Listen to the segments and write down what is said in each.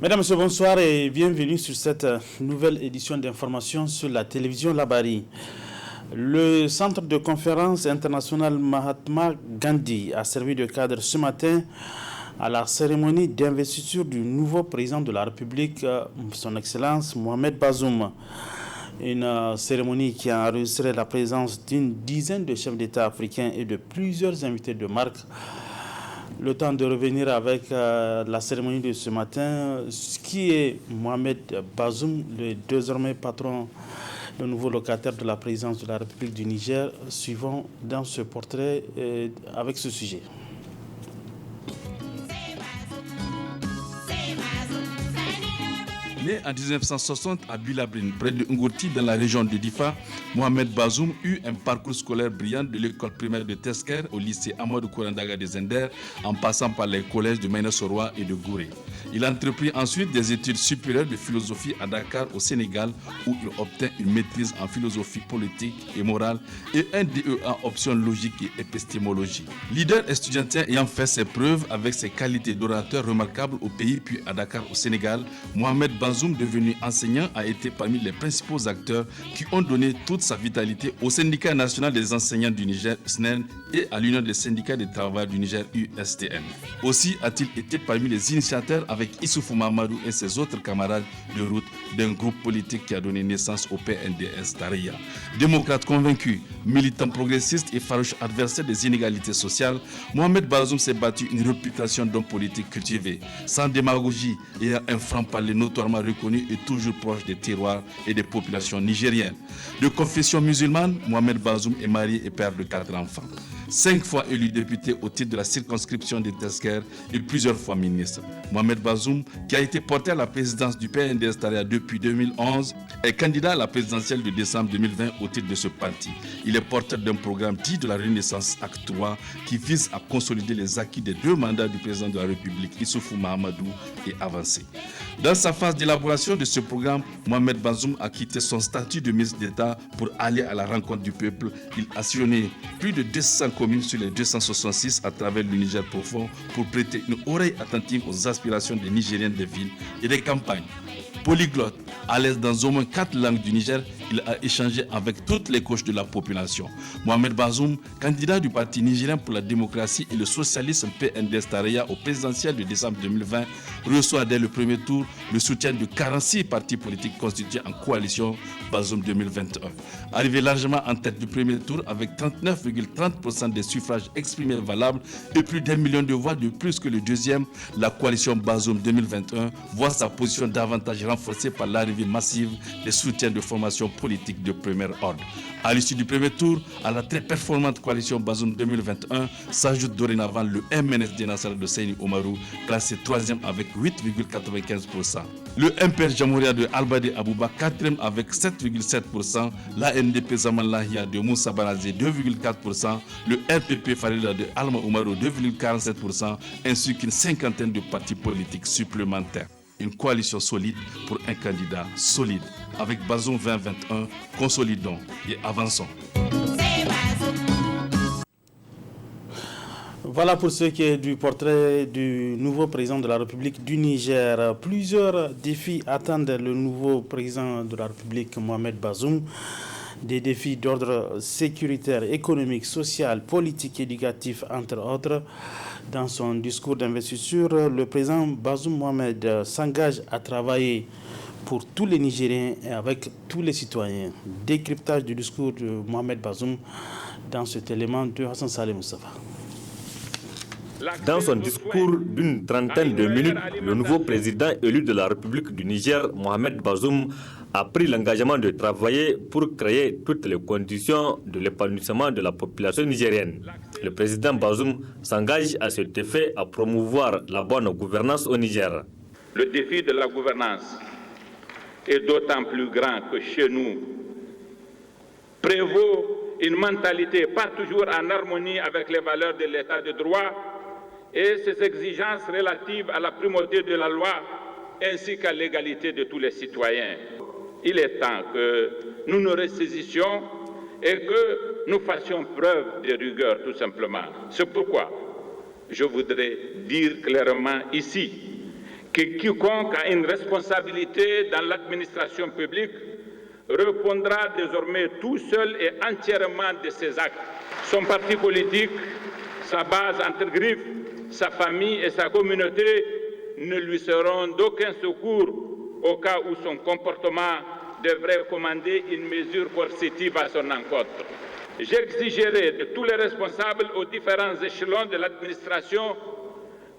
Mesdames et messieurs, bonsoir et bienvenue sur cette nouvelle édition d'information sur la télévision Labari. Le centre de conférence international Mahatma Gandhi a servi de cadre ce matin à la cérémonie d'investiture du nouveau président de la République, son Excellence Mohamed Bazoum. Une cérémonie qui a enregistré la présence d'une dizaine de chefs d'État africains et de plusieurs invités de marque. Le temps de revenir avec la cérémonie de ce matin, qui est Mohamed Bazoum, le désormais patron, le nouveau locataire de la présidence de la République du Niger. Suivons dans ce portrait avec ce sujet. Né en 1960 à Bilabrin, près de Ngoti, dans la région de Difa, Mohamed Bazoum eut un parcours scolaire brillant de l'école primaire de Tesker au lycée Amadou Kourandaga de Zender, en passant par les collèges de Maïna-Soroa et de Gouré. Il entreprit ensuite des études supérieures de philosophie à Dakar, au Sénégal, où il obtint une maîtrise en philosophie politique et morale et un DE en option logique et épistémologie. Leader estudiantin ayant fait ses preuves avec ses qualités d'orateur remarquables au pays puis à Dakar, au Sénégal, Mohamed Bazoum, devenu enseignant, a été parmi les principaux acteurs qui ont donné toute sa vitalité au syndicat national des enseignants du Niger, SNEN, et à l'Union des syndicats des travailleurs du Niger, USTN. Aussi a-t-il été parmi les initiateurs avec Issoufou Mamadou et ses autres camarades de route d'un groupe politique qui a donné naissance au PNDS Taraya. Démocrate convaincu, militant progressiste et farouche adversaire des inégalités sociales, Mohamed Bazoum s'est battu une réputation d'homme politique cultivé, sans démagogie et un franc-parler notoirement reconnu et toujours proche des terroirs et des populations nigériennes. De confession musulmane, Mohamed Bazoum est marié et père de 4 enfants. 5 fois élu député au titre de la circonscription de Tesker et plusieurs fois ministre. Mohamed Bazoum, qui a été porté à la présidence du PNDS Taraya depuis 2011, est candidat à la présidentielle de décembre 2020 au titre de ce parti. Il est porteur d'un programme dit de la Renaissance Acte 3 qui vise à consolider les acquis des 2 mandats du président de la République, Issoufou Mahamadou, et avancer. Dans sa phase d'élaboration de ce programme, Mohamed Bazoum a quitté son statut de ministre d'État pour aller à la rencontre du peuple. Il a sillonné plus de 200 communes sur les 266 à travers le Niger profond pour prêter une oreille attentive aux aspirations des Nigériens des villes et des campagnes. Polyglotte, à l'aise dans au moins 4 langues du Niger, il a échangé avec toutes les couches de la population. Mohamed Bazoum, candidat du Parti nigérien pour la démocratie et le socialisme PNDS Taraya au présidentiel de décembre 2020, reçoit dès le premier tour le soutien de 46 partis politiques constitués en coalition Bazoum 2021. Arrivé largement en tête du premier tour avec 39,30% des suffrages exprimés valables et plus d'1 million de voix de plus que le deuxième, la coalition Bazoum 2021 voit sa position davantage renforcée par l'arrivée massive des soutiens de formations politiques de premier ordre. À l'issue du premier tour, à la très performante coalition Bazoum 2021 s'ajoute dorénavant le MNSD Nassar de Seyni Omarou, classé 3e avec 8,95%. Le MPR Jamouria de Albade Abouba, 4e avec 7,7%. La NDP Zaman Lahia de Moussa Banazé, 2,4%. Le RPP Farida de Alma Omarou, 2,47%. Ainsi qu'une cinquantaine de partis politiques supplémentaires. Une coalition solide pour un candidat solide. Avec Bazoum 2021, consolidons et avançons. Voilà pour ce qui est du portrait du nouveau président de la République du Niger. Plusieurs défis attendent le nouveau président de la République, Mohamed Bazoum. Des défis d'ordre sécuritaire, économique, social, politique, éducatif, entre autres. Dans son discours d'investiture, le président Bazoum Mohamed s'engage à travailler pour tous les Nigériens et avec tous les citoyens. Décryptage du discours de Mohamed Bazoum dans cet élément de Hassan Saleh Moussafa. Dans son discours d'une trentaine de minutes, le nouveau président élu de la République du Niger, Mohamed Bazoum, a pris l'engagement de travailler pour créer toutes les conditions de l'épanouissement de la population nigérienne. Le président Bazoum s'engage à cet effet à promouvoir la bonne gouvernance au Niger. Le défi de la gouvernance est d'autant plus grand que chez nous prévaut une mentalité pas toujours en harmonie avec les valeurs de l'état de droit et ses exigences relatives à la primauté de la loi ainsi qu'à l'égalité de tous les citoyens. Il est temps que nous nous ressaisissions et que nous fassions preuve de rigueur tout simplement. C'est pourquoi je voudrais dire clairement ici que quiconque a une responsabilité dans l'administration publique répondra désormais tout seul et entièrement de ses actes. Son parti politique, sa base entre griffes, sa famille et sa communauté ne lui seront d'aucun secours au cas où son comportement devrait commander une mesure coercitive à son encontre. J'exigerai de tous les responsables aux différents échelons de l'administration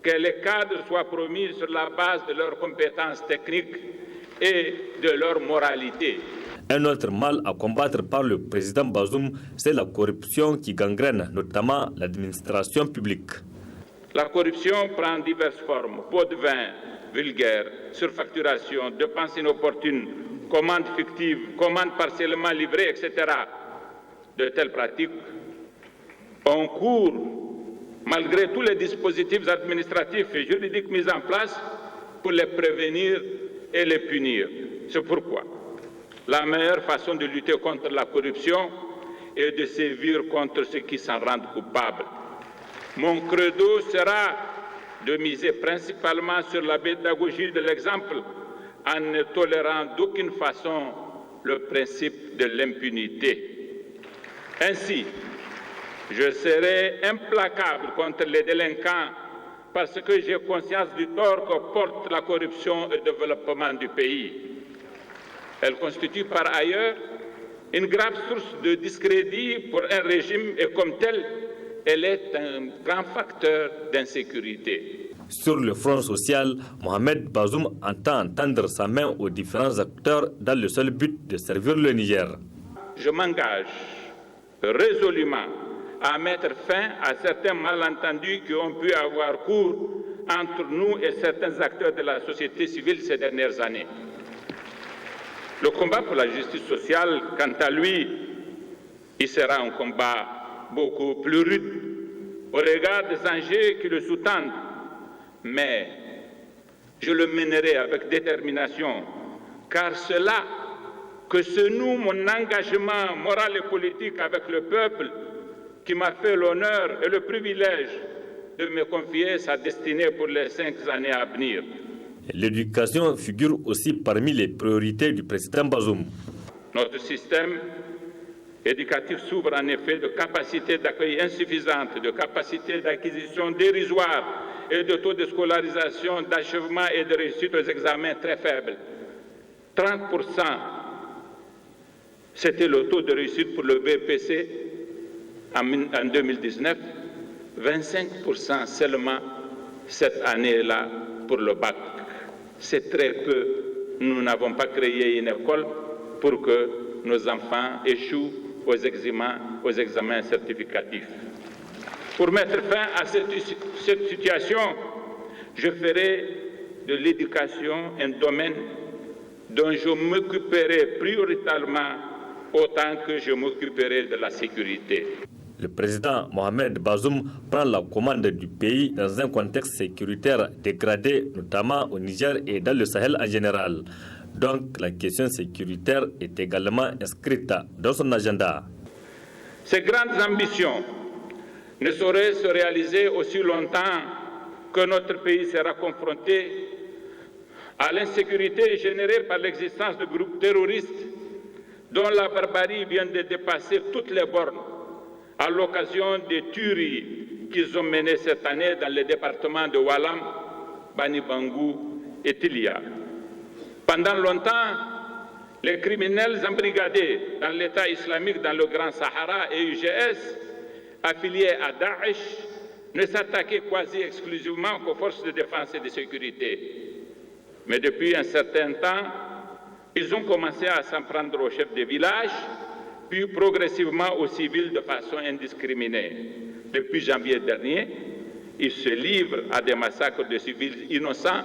que les cadres soient promis sur la base de leurs compétences techniques et de leur moralité. Un autre mal à combattre par le président Bazoum, c'est la corruption qui gangrène notamment l'administration publique. La corruption prend diverses formes: pots de vin vulgaires, surfacturation, dépenses inopportunes, commandes fictives, commandes partiellement livrées, etc. De telles pratiques ont cours malgré tous les dispositifs administratifs et juridiques mis en place pour les prévenir et les punir. C'est pourquoi la meilleure façon de lutter contre la corruption est de sévir contre ceux qui s'en rendent coupables. Mon credo sera de miser principalement sur la pédagogie de l'exemple en ne tolérant d'aucune façon le principe de l'impunité. Ainsi, je serai implacable contre les délinquants parce que j'ai conscience du tort que porte la corruption au développement du pays. Elle constitue par ailleurs une grave source de discrédit pour un régime et comme tel, elle est un grand facteur d'insécurité. Sur le front social, Mohamed Bazoum entend tendre sa main aux différents acteurs dans le seul but de servir le Niger. Je m'engage résolument à mettre fin à certains malentendus qui ont pu avoir cours entre nous et certains acteurs de la société civile ces dernières années. Le combat pour la justice sociale, quant à lui, il sera un combat beaucoup plus rude au regard des enjeux qui le sous-tendent. Mais je le mènerai avec détermination, car cela que ce noue mon engagement moral et politique avec le peuple qui m'a fait l'honneur et le privilège de me confier sa destinée pour les 5 années à venir. L'éducation figure aussi parmi les priorités du président Bazoum. Notre système éducatif souffre en effet de capacités d'accueil insuffisantes, de capacités d'acquisition dérisoires et de taux de scolarisation, d'achèvement et de réussite aux examens très faibles. 30%, c'était le taux de réussite pour le BPC en 2019, 25% seulement cette année-là pour le bac. C'est très peu. Nous n'avons pas créé une école pour que nos enfants échouent aux examens certificatifs. Pour mettre fin à cette situation, je ferai de l'éducation un domaine dont je m'occuperai prioritairement autant que je m'occuperai de la sécurité. Le président Mohamed Bazoum prend la commande du pays dans un contexte sécuritaire dégradé, notamment au Niger et dans le Sahel en général. Donc la question sécuritaire est également inscrite dans son agenda. Ces grandes ambitions ne sauraient se réaliser aussi longtemps que notre pays sera confronté à l'insécurité générée par l'existence de groupes terroristes dont la barbarie vient de dépasser toutes les bornes à l'occasion des tueries qu'ils ont menées cette année dans les départements de Walam, Bani Bangou et Tilia. Pendant longtemps, les criminels embrigadés dans l'État islamique dans le Grand Sahara et UGS, affiliés à Daesh, ne s'attaquaient quasi exclusivement qu'aux forces de défense et de sécurité. Mais depuis un certain temps, ils ont commencé à s'en prendre aux chefs de village, puis progressivement aux civils de façon indiscriminée. Depuis janvier dernier, ils se livrent à des massacres de civils innocents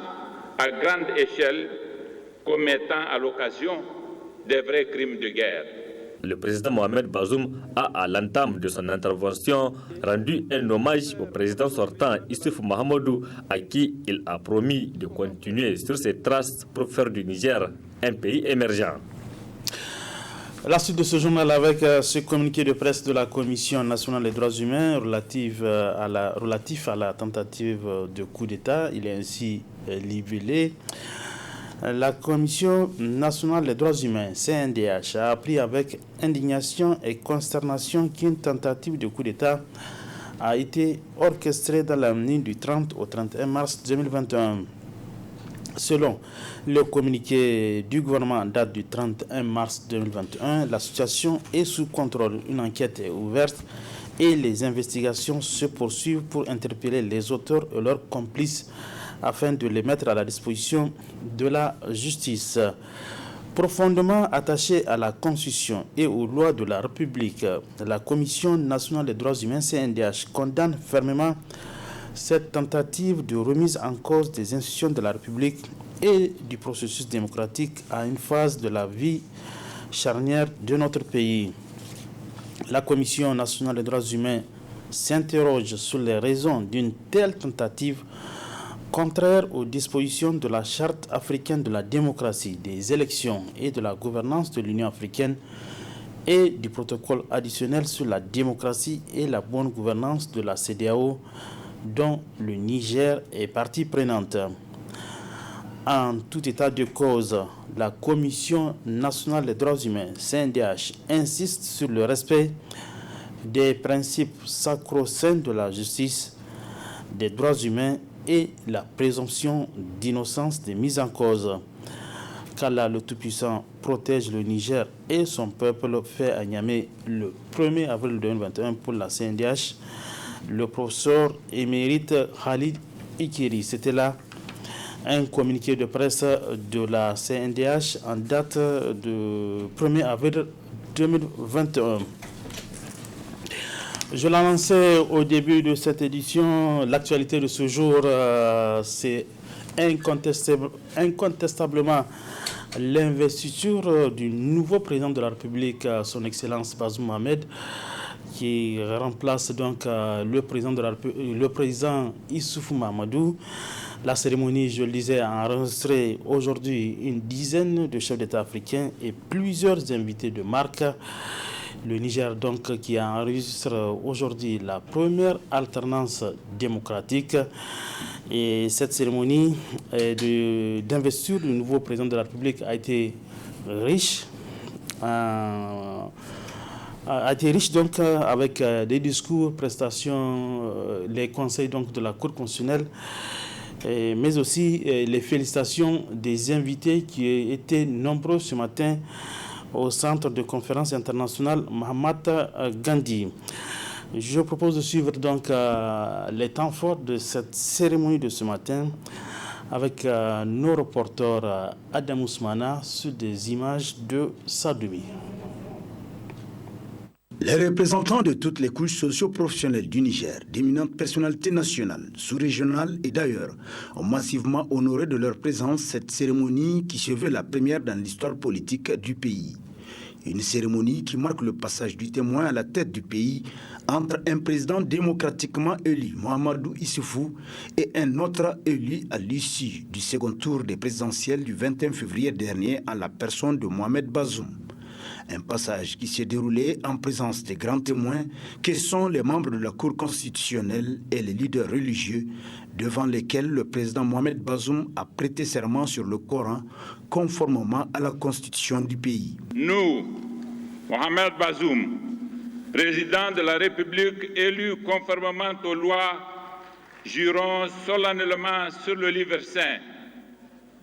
à grande échelle, commettant à l'occasion des vrais crimes de guerre. Le président Mohamed Bazoum a, à l'entame de son intervention, rendu un hommage au président sortant Issoufou Mahamadou, à qui il a promis de continuer sur ses traces pour faire du Niger un pays émergent. La suite de ce journal avec ce communiqué de presse de la Commission nationale des droits humains relatif à la tentative de coup d'État. Il est ainsi libellé. La Commission nationale des droits humains, CNDH, a appris avec indignation et consternation qu'une tentative de coup d'État a été orchestrée dans la nuit du 30 au 31 mars 2021. Selon le communiqué du gouvernement en date du 31 mars 2021, la situation est sous contrôle. Une enquête est ouverte et les investigations se poursuivent pour interpeller les auteurs et leurs complices afin de les mettre à la disposition de la justice. Profondément attachée à la Constitution et aux lois de la République, la Commission nationale des droits humains, CNDH, condamne fermement cette tentative de remise en cause des institutions de la République et du processus démocratique à une phase de la vie charnière de notre pays. La Commission nationale des droits humains s'interroge sur les raisons d'une telle tentative contraire aux dispositions de la Charte africaine de la démocratie, des élections et de la gouvernance de l'Union africaine et du protocole additionnel sur la démocratie et la bonne gouvernance de la CEDEAO, dont le Niger est partie prenante. En tout état de cause, la Commission nationale des droits humains, CNDH, insiste sur le respect des principes sacro-saints de la justice, des droits humains et la présomption d'innocence des mises en cause. qu'Allah le Tout-Puissant protège le Niger et son peuple, fait à Niamey le 1er avril 2021 pour la CNDH, le professeur émérite Khalid Ikiri. C'était là un communiqué de presse de la CNDH en date de 1er avril 2021. Je l'annonçais au début de cette édition, l'actualité de ce jour, c'est incontestablement l'investiture du nouveau président de la République, son Excellence Bazoum Mohamed, qui remplace donc le président Issoufou Mahamadou. La cérémonie, je le disais, a enregistré aujourd'hui une dizaine de chefs d'État africains et plusieurs invités de marque. Le Niger, donc, qui enregistre aujourd'hui la première alternance démocratique. Et cette cérémonie d'investiture du nouveau président de la République a été riche. Donc, avec des discours, prestations, les conseils donc, de la Cour constitutionnelle, mais aussi les félicitations des invités qui étaient nombreux ce matin au centre de conférence internationale Mahatma Gandhi. Je propose de suivre donc les temps forts de cette cérémonie de ce matin avec nos reporters Adam Ousmana sur des images de Sadoumi. Les représentants de toutes les couches socio-professionnelles du Niger, d'éminentes personnalités nationales, sous-régionales et d'ailleurs, ont massivement honoré de leur présence cette cérémonie qui se veut la première dans l'histoire politique du pays. Une cérémonie qui marque le passage du témoin à la tête du pays entre un président démocratiquement élu, Mahamadou Issoufou, et un autre élu à l'issue du second tour des présidentielles du 21 février dernier en la personne de Mohamed Bazoum. Un passage qui s'est déroulé en présence des grands témoins que sont les membres de la Cour constitutionnelle et les leaders religieux devant lesquels le président Mohamed Bazoum a prêté serment sur le Coran conformément à la constitution du pays. Nous, Mohamed Bazoum, président de la République élu conformément aux lois, jurons solennellement sur le livre saint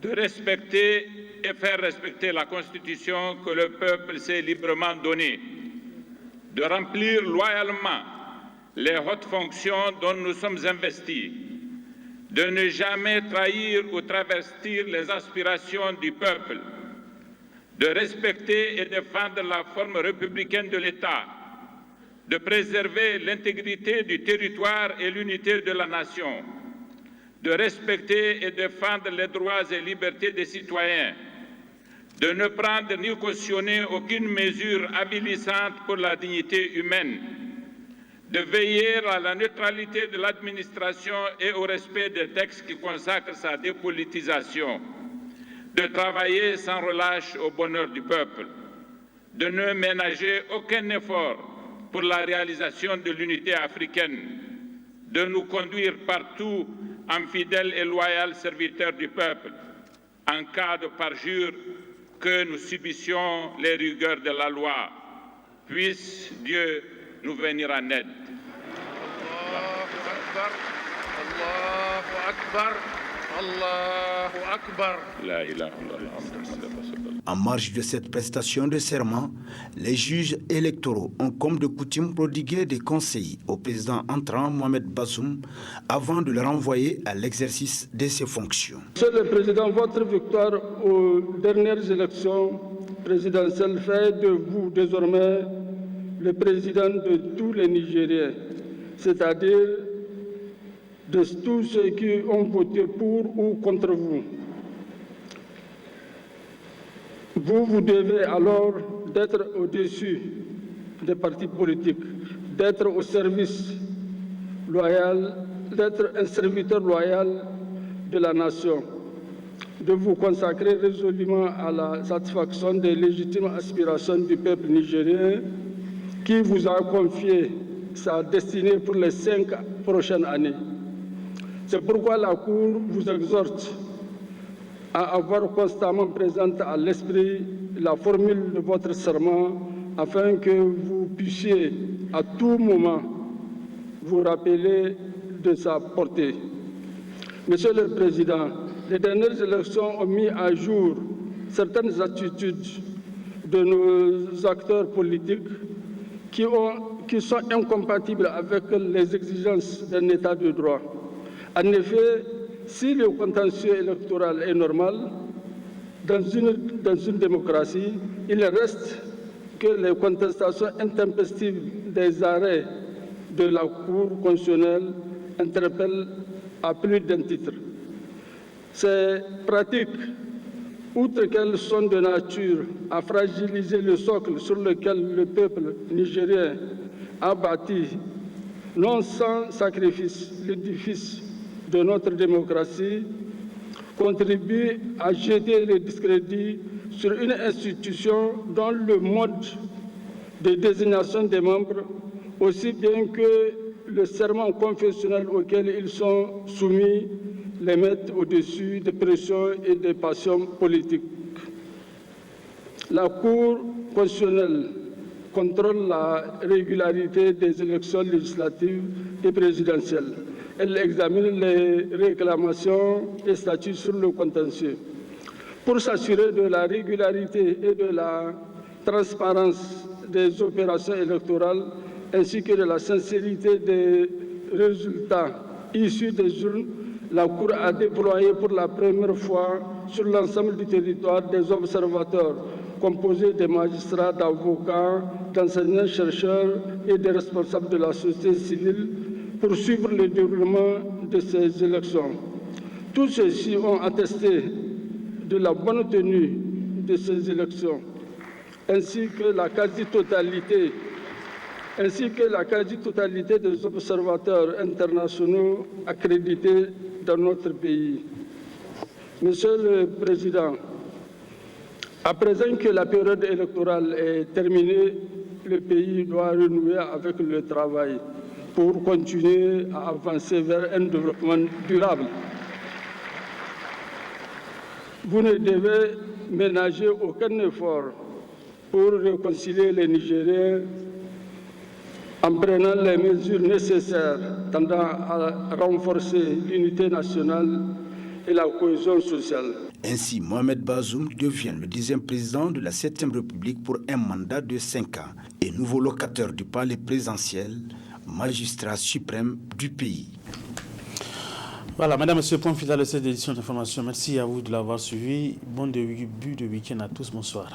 de respecter et faire respecter la Constitution que le peuple s'est librement donnée, de remplir loyalement les hautes fonctions dont nous sommes investis, de ne jamais trahir ou travestir les aspirations du peuple, de respecter et défendre la forme républicaine de l'État, de préserver l'intégrité du territoire et l'unité de la nation, de respecter et défendre les droits et libertés des citoyens, de ne prendre ni cautionner aucune mesure avilissante pour la dignité humaine, de veiller à la neutralité de l'administration et au respect des textes qui consacrent sa dépolitisation, de travailler sans relâche au bonheur du peuple, de ne ménager aucun effort pour la réalisation de l'unité africaine, de nous conduire partout en fidèles et loyaux serviteurs du peuple, en cas de parjure que nous subissions les rigueurs de la loi. Puisse Dieu nous venir en aide. Allahu Akbar. La ilaha illallah. En marge de cette prestation de serment, les juges électoraux ont comme de coutume prodigué des conseils au président entrant Mohamed Bazoum avant de le renvoyer à l'exercice de ses fonctions. Monsieur le Président, votre victoire aux dernières élections présidentielles fait de vous désormais le président de tous les Nigériens, c'est-à-dire de tous ceux qui ont voté pour ou contre vous. Vous devez alors d'être au-dessus des partis politiques, d'être au service loyal, d'être un serviteur loyal de la nation, de vous consacrer résolument à la satisfaction des légitimes aspirations du peuple nigérien qui vous a confié sa destinée pour les 5 prochaines années. C'est pourquoi la Cour vous exhorte à avoir constamment présente à l'esprit la formule de votre serment afin que vous puissiez à tout moment vous rappeler de sa portée. Monsieur le Président, les dernières élections ont mis à jour certaines attitudes de nos acteurs politiques qui sont incompatibles avec les exigences d'un État de droit. En effet, si le contentieux électoral est normal, dans une démocratie, il reste que les contestations intempestives des arrêts de la Cour constitutionnelle interpellent à plus d'un titre. Ces pratiques, outre qu'elles sont de nature à fragiliser le socle sur lequel le peuple nigérien a bâti, non sans sacrifice, l'édifice de notre démocratie, contribuent à jeter le discrédit sur une institution dont le mode de désignation des membres, aussi bien que le serment confessionnel auquel ils sont soumis, les mettent au-dessus des pressions et des passions politiques. La Cour constitutionnelle contrôle la régularité des élections législatives et présidentielles. Elle examine les réclamations et statuts sur le contentieux. Pour s'assurer de la régularité et de la transparence des opérations électorales, ainsi que de la sincérité des résultats issus des urnes, la Cour a déployé pour la première fois sur l'ensemble du territoire des observateurs composés de magistrats, d'avocats, d'enseignants-chercheurs et des responsables de la société civile pour suivre le déroulement de ces élections. Tous ceux-ci ont attesté de la bonne tenue de ces élections, ainsi que la quasi-totalité des observateurs internationaux accrédités dans notre pays. Monsieur le Président, à présent que la période électorale est terminée, le pays doit renouer avec le travail pour continuer à avancer vers un développement durable. Vous ne devez ménager aucun effort pour réconcilier les Nigériens en prenant les mesures nécessaires tendant à renforcer l'unité nationale et la cohésion sociale. Ainsi, Mohamed Bazoum devient le 10e président de la 7e République pour un mandat de 5 ans et nouveau locataire du palais présidentiel, magistrat suprême du pays. Voilà, madame, monsieur, point final de cette édition d'information. Merci à vous de l'avoir suivi. Bon début de week-end à tous. Bonsoir.